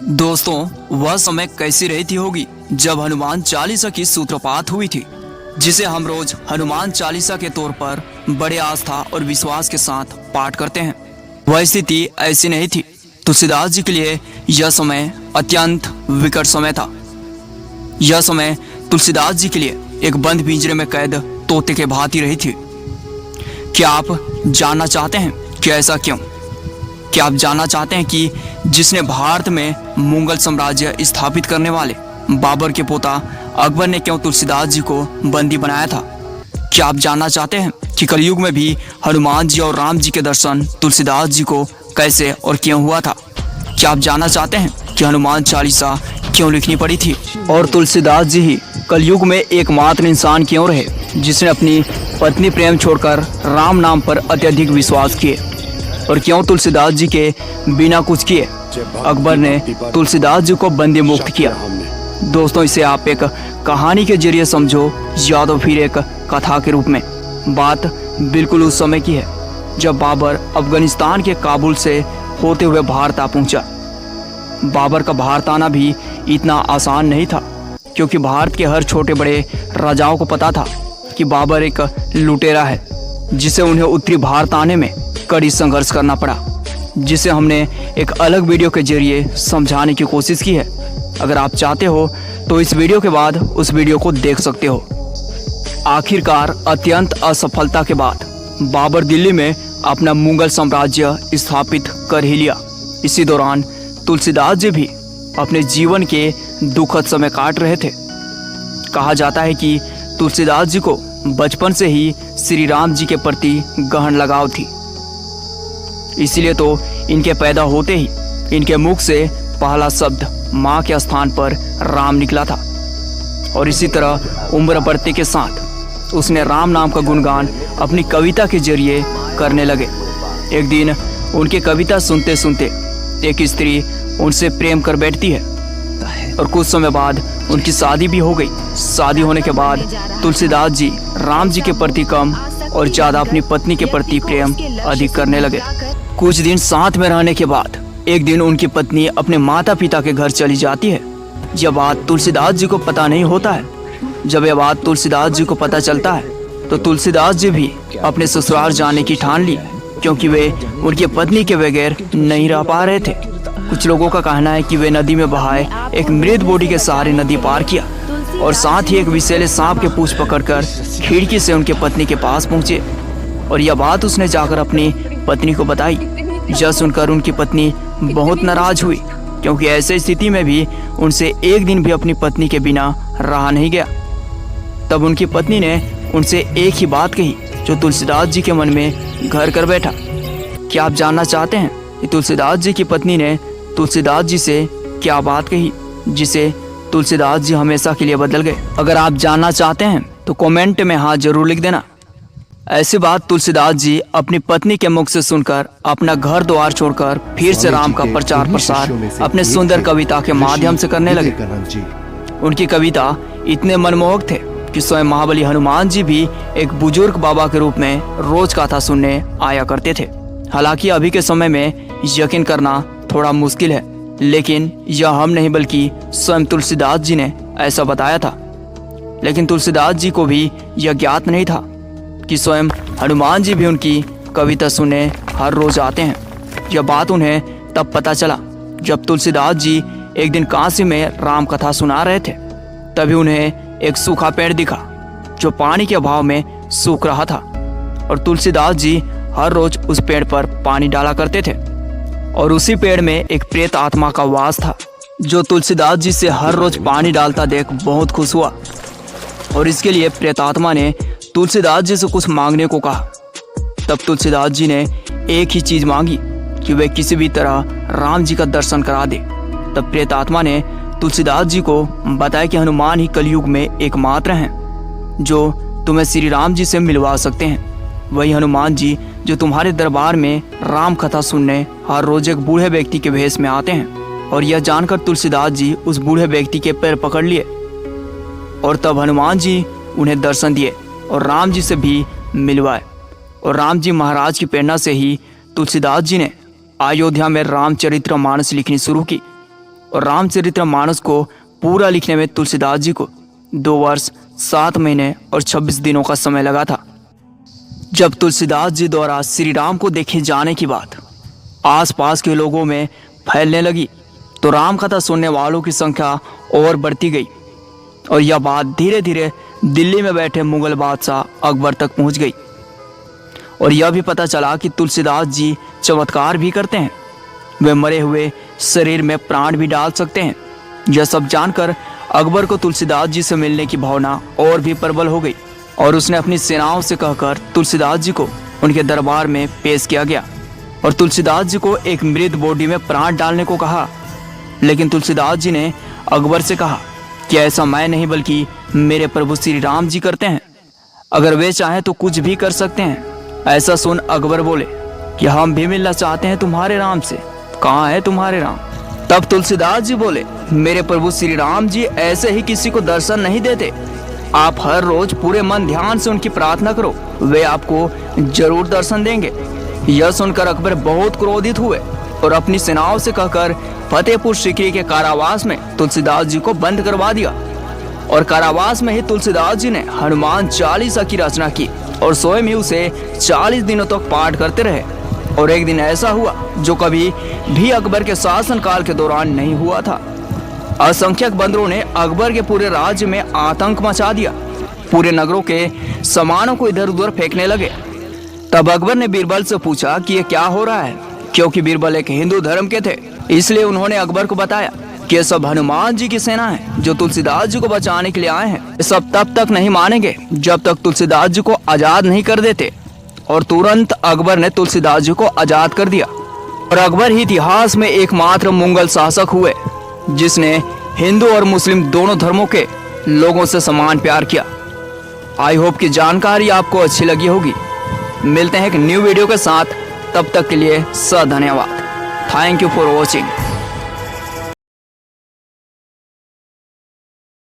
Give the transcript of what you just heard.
दोस्तों, वह समय कैसी रहती होगी जब हनुमान चालीसा की सूत्रपात हुई थी, जिसे हम रोज हनुमान चालीसा के तौर पर बड़े आस्था और विश्वास के साथ पाठ करते हैं। वह स्थिति ऐसी नहीं थी। तुलसीदास जी के लिए यह समय अत्यंत विकट समय था। यह समय तुलसीदास जी के लिए एक बंद पिंजरे में कैद तोते के भांति रही थी। क्या आप जानना चाहते हैं कि ऐसा क्यों? क्या आप जानना चाहते हैं कि जिसने भारत में मुगल साम्राज्य स्थापित करने वाले बाबर के पोता अकबर ने क्यों तुलसीदास जी को बंदी बनाया था? क्या आप जानना चाहते हैं कि कलयुग में भी हनुमान जी और राम जी के दर्शन तुलसीदास जी को कैसे और क्यों हुआ था? क्या आप जानना चाहते हैं कि हनुमान चालीसा क्यों लिखनी पड़ी थी और तुलसीदास जी ही कलयुग में एकमात्र इंसान क्यों रहे जिसने अपनी पत्नी प्रेम छोड़कर राम नाम पर अत्यधिक विश्वास किए? और क्यों तुलसीदास जी के बिना कुछ किए अकबर ने तुलसीदास जी को बंदी मुक्त किया? दोस्तों, इसे आप एक कहानी के जरिए समझो या तो फिर एक कथा के रूप में। बात बिल्कुल उस समय की है जब बाबर अफगानिस्तान के काबुल से होते हुए भारत आ पहुंचा। बाबर का भारत आना भी इतना आसान नहीं था, क्योंकि भारत के हर छोटे बड़े राजाओं को पता था कि बाबर एक लुटेरा है, जिसे उन्हें उत्तरी भारत आने में कड़ी संघर्ष करना पड़ा, जिसे हमने एक अलग वीडियो के जरिए समझाने की कोशिश की है। अगर आप चाहते हो तो इस वीडियो के बाद उस वीडियो को देख सकते हो। आखिरकार अत्यंत असफलता के बाद बाबर दिल्ली में अपना मुगल साम्राज्य स्थापित कर ही लिया। इसी दौरान तुलसीदास जी भी अपने जीवन के दुखद समय काट रहे थे। कहा जाता है कि तुलसीदास जी को बचपन से ही श्री राम जी के प्रति गहन लगाव थी। इसीलिए तो इनके पैदा होते ही इनके मुख से पहला शब्द माँ के स्थान पर राम निकला था। और इसी तरह उम्र बढ़ने के साथ उसने राम नाम का गुणगान अपनी कविता के जरिए करने लगे। एक दिन उनकी कविता सुनते सुनते एक स्त्री उनसे प्रेम कर बैठती है और कुछ समय बाद उनकी शादी भी हो गई। शादी होने के बाद तुलसीदास जी राम जी के प्रति कम और ज्यादा अपनी पत्नी के प्रति प्रेम अधिक करने लगे। कुछ दिन साथ में रहने के बाद एक दिन उनकी पत्नी अपने माता पिता के घर चली जाती है। यह बात तुलसीदास जी को पता नहीं होता है। जब यह बात तुलसीदास जी को पता चलता है तो तुलसीदास जी भी अपने ससुराल जाने की ठान ली, क्योंकि वे उनकी पत्नी के बगैर नहीं रह पा रहे थे। कुछ लोगों का कहना है कि वे नदी में बहाए एक मृत बॉडी के सहारे नदी पार किया और साथ ही एक विषैले सांप के पूंछ पकड़कर खिड़की से उनके पत्नी के पास पहुंचे और यह बात उसने जाकर अपनी पत्नी को बताई। यह सुनकर उनकी पत्नी बहुत नाराज हुई, क्योंकि ऐसे स्थिति में भी उनसे एक दिन भी अपनी पत्नी के बिना रहा नहीं गया। तब उनकी पत्नी ने उनसे एक ही बात कही जो तुलसीदास जी के मन में घर कर बैठा। क्या आप जानना चाहते हैं कि तुलसीदास जी की पत्नी ने तुलसीदास जी से क्या बात कही जिसे तुलसीदास जी हमेशा के लिए बदल गए? अगर आप जानना चाहते हैं तो कमेंट में हाँ जरूर लिख देना। ऐसी बात तुलसीदास जी अपनी पत्नी के मुख से सुनकर अपना घर द्वार छोड़कर फिर से राम का प्रचार प्रसार अपने सुंदर कविता के माध्यम से करने लगे। उनकी कविता इतने मनमोहक थे कि स्वयं महाबली हनुमान जी भी एक बुजुर्ग बाबा के रूप में रोज कथा सुनने आया करते थे। हालांकि अभी के समय में यकीन करना थोड़ा मुश्किल है, लेकिन यह हम नहीं बल्कि स्वयं तुलसीदास जी ने ऐसा बताया था। लेकिन तुलसीदास जी को भी यह ज्ञात नहीं था कि स्वयं हनुमान जी भी उनकी कविता सुनने हर रोज आते हैं। यह बात उन्हें तब पता चला जब तुलसीदास जी एक दिन काशी में राम कथा सुना रहे थे। तभी उन्हें एक सूखा पेड़ दिखा जो पानी के अभाव में सूख रहा था और तुलसीदास जी हर रोज उस पेड़ पर पानी डाला करते थे और उसी पेड़ में एक प्रेत आत्मा का वास था जो तुलसीदास जी से हर रोज पानी डालता देख बहुत खुश हुआ और इसके लिए प्रेत आत्मा ने तुलसीदास जी से कुछ मांगने को कहा। तब तुलसीदास जी ने एक ही चीज मांगी कि वे किसी भी तरह राम जी का दर्शन करा दे। तब प्रेत आत्मा ने तुलसीदास जी को बताया कि हनुमान ही कलयुग में एकमात्र हैं जो तुम्हें श्री राम जी से मिलवा सकते हैं। वही हनुमान जी जो तुम्हारे दरबार में राम कथा सुनने हर रोज एक बूढ़े व्यक्ति के भेष में आते हैं। और यह जानकर तुलसीदास जी उस बूढ़े व्यक्ति के पैर पकड़ लिए और तब हनुमान जी उन्हें दर्शन दिए और राम जी से भी मिलवाए। और राम जी महाराज की प्रेरणा से ही तुलसीदास जी ने अयोध्या में रामचरितमानस लिखनी शुरू की। और रामचरितमानस को पूरा लिखने में तुलसीदास जी को 2 वर्ष 7 महीने और 26 दिनों का समय लगा था। जब तुलसीदास जी द्वारा श्री राम को देखे जाने की बात आसपास के लोगों में फैलने लगी तो राम कथा सुनने वालों की संख्या और बढ़ती गई और यह बात धीरे धीरे दिल्ली में बैठे मुगल बादशाह अकबर तक पहुंच गई और यह भी पता चला कि तुलसीदास जी चमत्कार भी करते हैं, वे मरे हुए शरीर में प्राण भी डाल सकते हैं। यह सब जानकर अकबर को तुलसीदास जी से मिलने की भावना और भी प्रबल हो गई और उसने अपनी सेनाओं से कहकर तुलसीदास जी को उनके दरबार में पेश किया गया और तुलसीदास जी को एक मृत बॉडी में प्राण डालने को कहा। लेकिन तुलसीदास जी ने अकबर से कहा कि ऐसा मैं नहीं बल्कि मेरे प्रभु श्री राम जी करते हैं, अगर वे चाहें तो कुछ भी कर सकते हैं। ऐसा सुन अकबर बोले कि हम भी मिलना चाहते हैं तुम्हारे राम से, कहाँ है तुम्हारे राम? तब तुलसीदास जी बोले, मेरे प्रभु श्री राम जी ऐसे ही किसी को दर्शन नहीं देते, आप हर रोज पूरे मन ध्यान से उनकी प्रार्थना करो, वे आपको जरूर दर्शन देंगे। यह सुनकर अकबर बहुत क्रोधित हुए और अपनी सेनाओं से कहकर फतेहपुर सीकरी के कारावास में तुलसीदास जी को बंद करवा दिया और कारावास में ही तुलसीदास जी ने हनुमान चालीसा की रचना की और स्वयं ही उसे 40 दिनों तक पाठ करते रहे। और एक दिन ऐसा हुआ जो कभी भी अकबर के शासनकाल के दौरान नहीं हुआ था। असंख्यक बंदरों ने अकबर के पूरे राज्य में आतंक मचा दिया, पूरे नगरों के सामानों को इधर उधर फेंकने लगे। तब अकबर ने बीरबल से पूछा कि ये क्या हो रहा है, क्योंकि बीरबल एक हिंदू धर्म के थे, इसलिए उन्होंने अकबर को बताया कि ये सब हनुमान जी की सेना है जो तुलसीदास जी को बचाने के लिए आए हैं। ये सब तब तक नहीं मानेंगे जब तक तुलसीदास जी को आजाद नहीं कर देते। और तुरंत अकबर ने तुलसीदास जी को आजाद कर दिया और अकबर ही इतिहास में एकमात्र मुगल शासक हुए जिसने हिंदू और मुस्लिम दोनों धर्मों के लोगों से समान प्यार किया। आई होप कि जानकारी आपको अच्छी लगी होगी। मिलते हैं एक न्यू वीडियो के साथ, तब तक के लिए धन्यवाद। Thank you for watching.